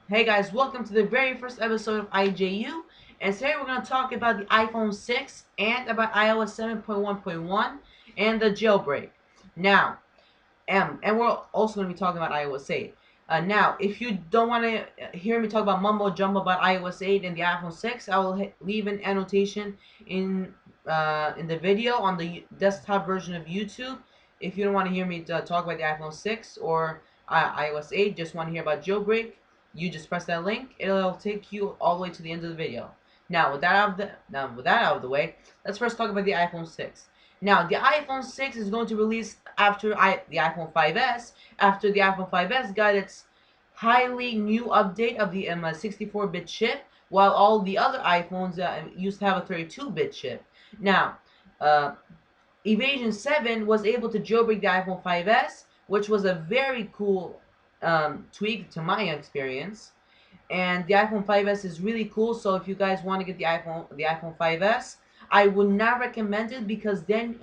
Hey guys, welcome to the very first episode of IJU. And today we're going to talk about the iPhone 6 and about iOS 7.1.1 and the jailbreak. Now, and we're also going to be talking about iOS 8. Now, if you don't want to hear me talk about mumbo jumbo about iOS 8 and the iPhone 6, I will leave an annotation in the video on the desktop version of YouTube. If you don't want to hear me talk about the iPhone 6 or iOS 8, just want to hear about jailbreak, you just press that link. It'll take you all the way to the end of the video. With that out of the way, let's first talk about the iPhone 6. Now, the iPhone 6 is going to release after the iPhone 5S, after the iPhone 5S got its highly new update of the 64-bit chip, while all the other iPhones used to have a 32-bit chip. Now, uh, Evasion 7 was able to jailbreak the iPhone 5S, which was a very cool tweak to my experience. And the iPhone 5S is really cool. So if you guys want to get the iPhone 5S, I would not recommend it because then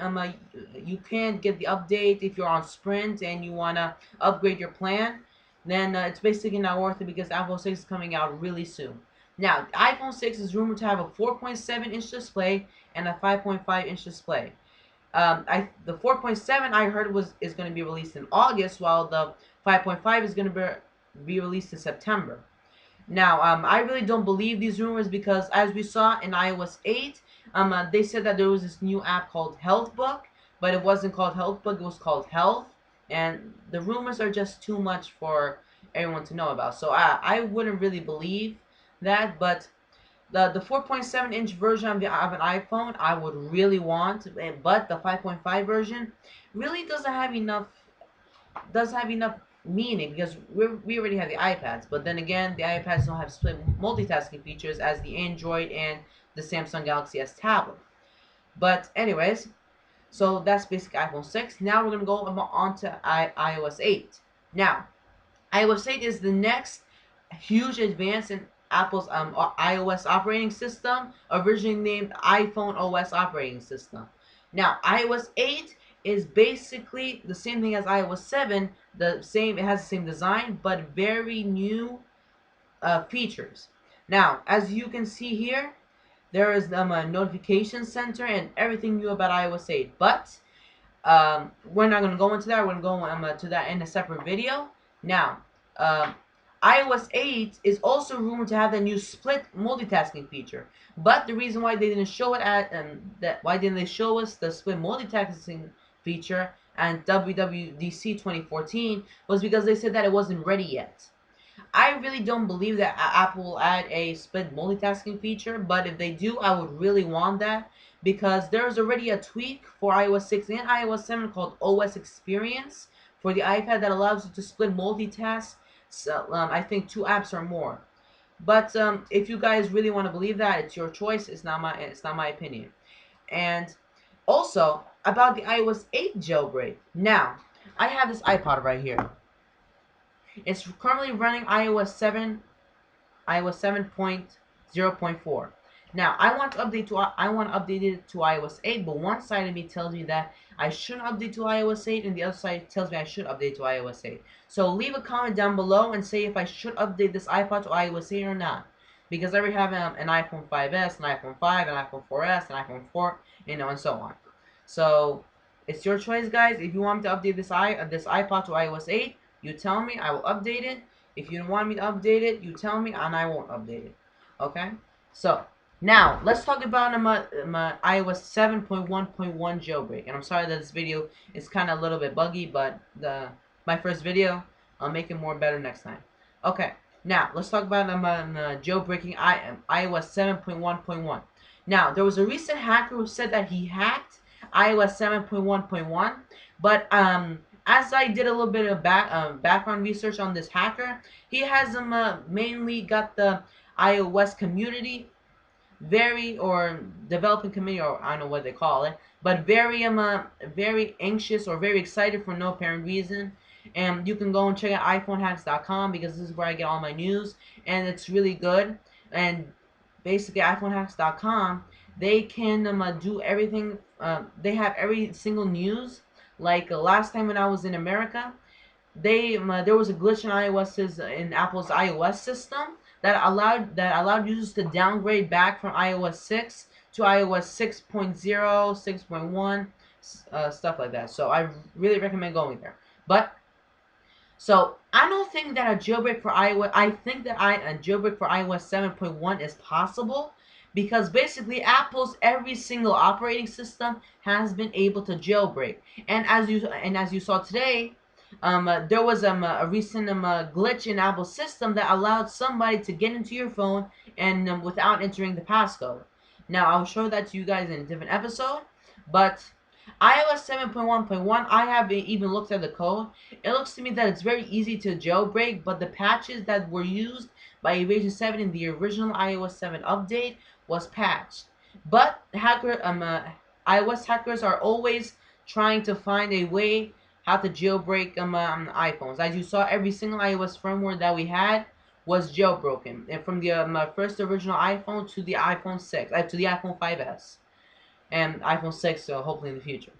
you can't get the update if you're on Sprint and you wanna upgrade your plan. Then it's basically not worth it because iPhone 6 is coming out really soon. Now, the iPhone 6 is rumored to have a 4.7-inch display and a 5.5-inch display. The 4.7 I heard is going to be released in August, while the 5.5 is going to be released in September. Now, I really don't believe these rumors because, as we saw in iOS 8, they said that there was this new app called Health Book, but it wasn't called Health Book; it was called Health. And the rumors are just too much for everyone to know about. So I wouldn't really believe that. But the 4.7-inch version of an iPhone I would really want, but the 5.5 version really doesn't have enough meaning because we already have the iPads. But then again, the iPads don't have split multitasking features as the Android and the Samsung Galaxy S tablet. But anyways, so that's basically iPhone 6. Now we're gonna go on to iOS 8. Now, iOS 8 is the next huge advance in Apple's iOS operating system, originally named iPhone OS operating system. Now, iOS 8 is basically the same thing as iOS 7. It has the same design, but very new features. Now, as you can see here, there is a notification center and everything new about iOS 8. But we're not going to go into that. We're going to go to that in a separate video. Now, um, iOS 8 is also rumored to have the new split multitasking feature. But the reason why they didn't show it why didn't they show us the split multitasking feature at WWDC 2014 was because they said that it wasn't ready yet. I really don't believe that Apple will add a split multitasking feature, but if they do, I would really want that because there's already a tweak for iOS 6 and iOS 7 called OS Experience for the iPad that allows you to split multitask, so, I think 2 apps or more. But if you guys really want to believe that, it's your choice. It's not my opinion. And also about the iOS 8 jailbreak. Now, I have this iPod right here. It's currently running iOS 7.0.4. Now, I want to update it to iOS 8, but one side of me tells me that I shouldn't update to iOS 8, and the other side tells me I should update to iOS 8. So leave a comment down below and say if I should update this iPod to iOS 8 or not. Because I already have an iPhone 5S, an iPhone 5, an iPhone 4S, an iPhone 4, and so on. So it's your choice, guys. If you want me to update this iPod to iOS 8, you tell me, I will update it. If you don't want me to update it, you tell me, and I won't update it. Okay? So, now, let's talk about my iOS 7.1.1 jailbreak. And I'm sorry that this video is kind of a little bit buggy, but my first video, I'll make it more better next time. Okay, now, let's talk about jailbreaking iOS 7.1.1. Now, there was a recent hacker who said that he hacked iOS 7.1.1, but as I did a little bit of background research on this hacker, he has mainly got the iOS community or developing community, or I don't know what they call it, but very anxious or very excited for no apparent reason. And you can go and check out iPhoneHacks.com because this is where I get all my news, and it's really good. And basically, iPhoneHacks.com, they can do everything. They have every single news. Like last time when I was in America, there was a glitch in Apple's iOS system that allowed users to downgrade back from iOS 6 to iOS 6.0, 6.1, stuff like that. So I really recommend going there. But so I don't think that a jailbreak for iOS. I think that a jailbreak for iOS 7.1 is possible because basically Apple's every single operating system has been able to jailbreak. And as you saw today, there was a recent glitch in Apple's system that allowed somebody to get into your phone and without entering the passcode. Now I'll show that to you guys in a different episode, but iOS 7.1.1, I have even looked at the code. It looks to me that it's very easy to jailbreak, but the patches that were used by Evasion 7 in the original iOS 7 update was patched. But iOS hackers are always trying to find a way how to jailbreak iPhones. As you saw, every single iOS firmware that we had was jailbroken, and from the first original iPhone to the iPhone 6, to the iPhone 5S and iPhone 6, so hopefully in the future.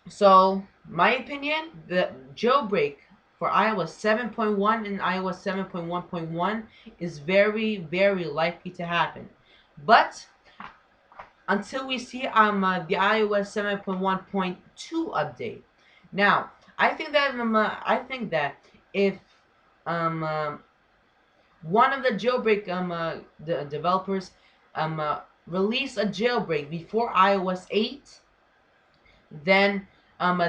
So, my opinion, the jailbreak for iOS 7.1 and iOS 7.1.1 is very, very likely to happen. But until we see the iOS 7.1.2 update. Now, I think that if one of the jailbreak the developers release a jailbreak before iOS 8, then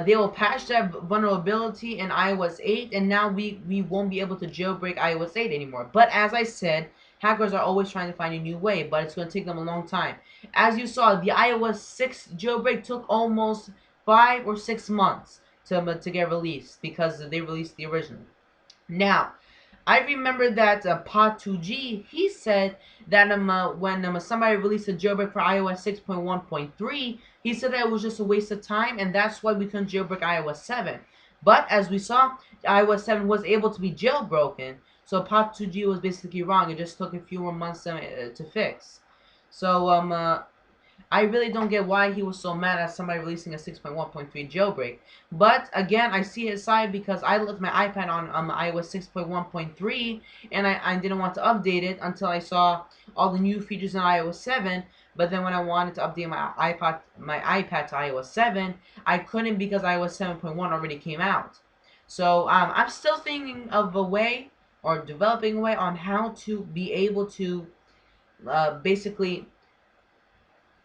they will patch that vulnerability in iOS 8, and now we won't be able to jailbreak iOS 8 anymore. But as I said, hackers are always trying to find a new way, but it's going to take them a long time. As you saw, the iOS 6 jailbreak took almost 5 or 6 months to get released because they released the original. Now, I remember that Pod2G, he said that when somebody released a jailbreak for iOS 6.1.3, he said that it was just a waste of time, and that's why we couldn't jailbreak iOS 7. But as we saw, iOS 7 was able to be jailbroken, so Pod2G was basically wrong. It just took a few more months to fix. So I really don't get why he was so mad at somebody releasing a 6.1.3 jailbreak. But again, I see his side because I left my iPad on iOS 6.1.3, and I didn't want to update it until I saw all the new features in iOS 7. But then when I wanted to update my iPad to iOS 7, I couldn't because iOS 7.1 already came out. So I'm still thinking of a way, or developing a way, on how to be able to basically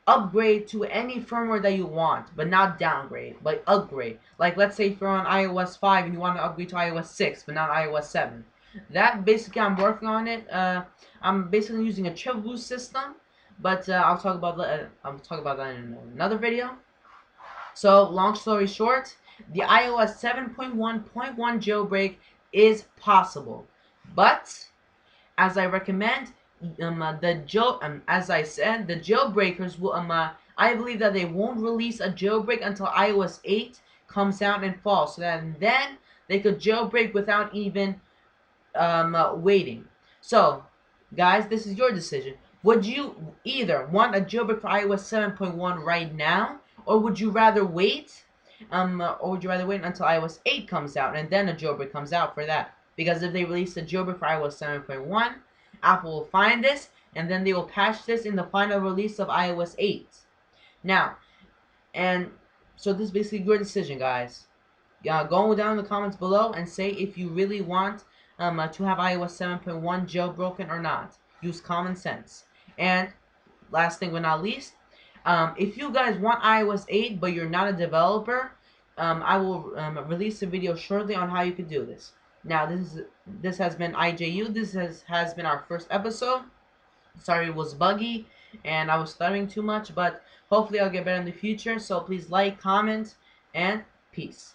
upgrade to any firmware that you want, but not downgrade, but upgrade. Like, let's say if you're on iOS 5 and you want to upgrade to iOS 6, but not iOS 7. That, basically, I'm working on it. I'm basically using a triple boot system, but I'll talk about that in another video. So, long story short, the iOS 7.1.1 jailbreak is possible, but as I recommend, as I said, the jailbreakers will I believe that they won't release a jailbreak until iOS 8 comes out and falls, so that then they could jailbreak without even waiting. So, guys, this is your decision. Would you either want a jailbreak for iOS 7.1 right now, or would you rather wait? Until iOS 8 comes out and then a jailbreak comes out for that? Because if they release a jailbreak for iOS 7.1, Apple will find this, and then they will patch this in the final release of iOS 8. Now, and so this is basically your decision, guys. Go down in the comments below and say if you really want to have iOS 7.1 jailbroken or not. Use common sense. And last thing but not least, if you guys want iOS 8 but you're not a developer, I will release a video shortly on how you can do this. Now, this has been IJU. This has been our first episode. Sorry it was buggy and I was stuttering too much, but hopefully I'll get better in the future. So please like, comment, and peace.